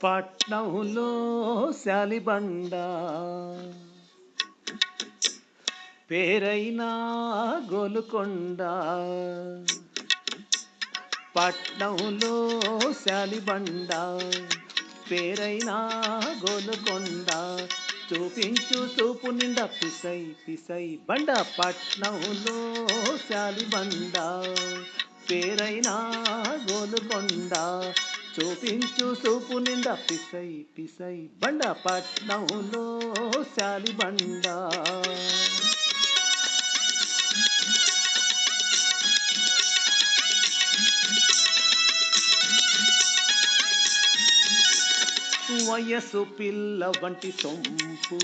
పట్నంలో శాలిబండ పేరైన గోలుకొండ. పట్నంలో శాలిబండ పేరైన గోలుకొండ. చూపించు చూపు నిండా పిసై పిసై బండ. పట్నంలో శాలిబండ పేరైన గోలుకొండ. చూపించు చూపు నిండా పిసై పిసై బండ. పట్నంలో శాలిబండ. వయసు పిల్ల వంటి సొంపు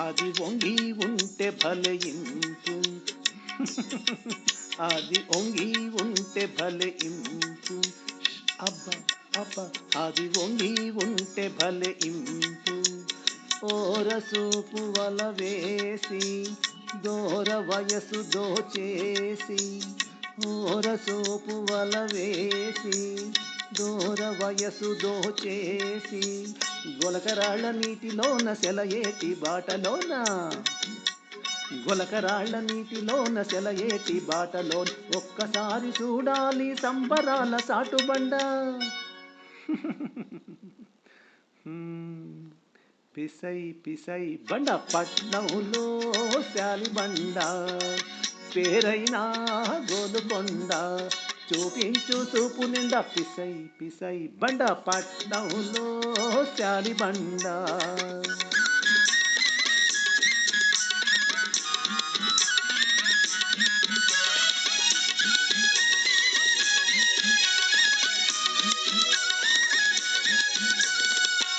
అది వంగి ఉంటే భలే ఇంపు. అది వంగి ఉంటే భలే ఇంపు. అబ్బా అబ్బా అది వంగి ఉంటే భలే ఇంపు. ఓరసూపు వల వేసి దూర వయసు దోచేసి. ఓరసూపు వల వేసి దూర వయసు దోచేసి. గొలకరాళ్ళ నీటిలోన సెలయేటి బాటలోన. గొలకరాళ్ళ నీటిలోన సెలయేటి బాటలో. ఒక్కసారి చూడాలి సంబరాల సాటుబండ. పిసై పిసై బండ. పట్నంలో శాలిబండ పేరైన గోలుకొండ. చూపించు చూపు నిండా పిసై పిసై బండ. పట్నంలో శాలిబండ.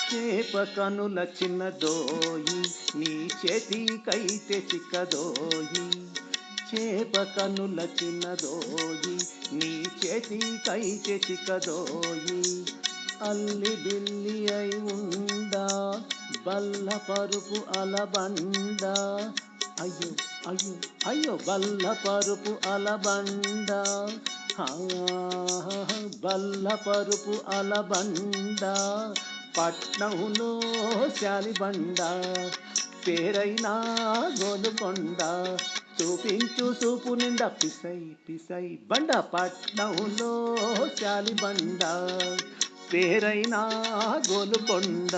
చేప కనుల చిన్నదోయి నీ చేతికైతే చిక్కదోయి. చేప కనుల చిన్నదోయి నీ చేతికైతే చిక్కదోయి. అల్లి బిల్లి అయి ఉండా బల్ల పరుపు అలబండ. అయ్యో అయ్యో అయ్యో బల్ల పరుపు అలబండ. బల్ల పరుపు అలబండ. పట్నంలో శాలిబండ పేరైన గోలుకొండ. చూపించు చూపు నిండా పిసై పిసై బండ. పట్నంలో శాలిబండ పేరైన గోలుకొండ.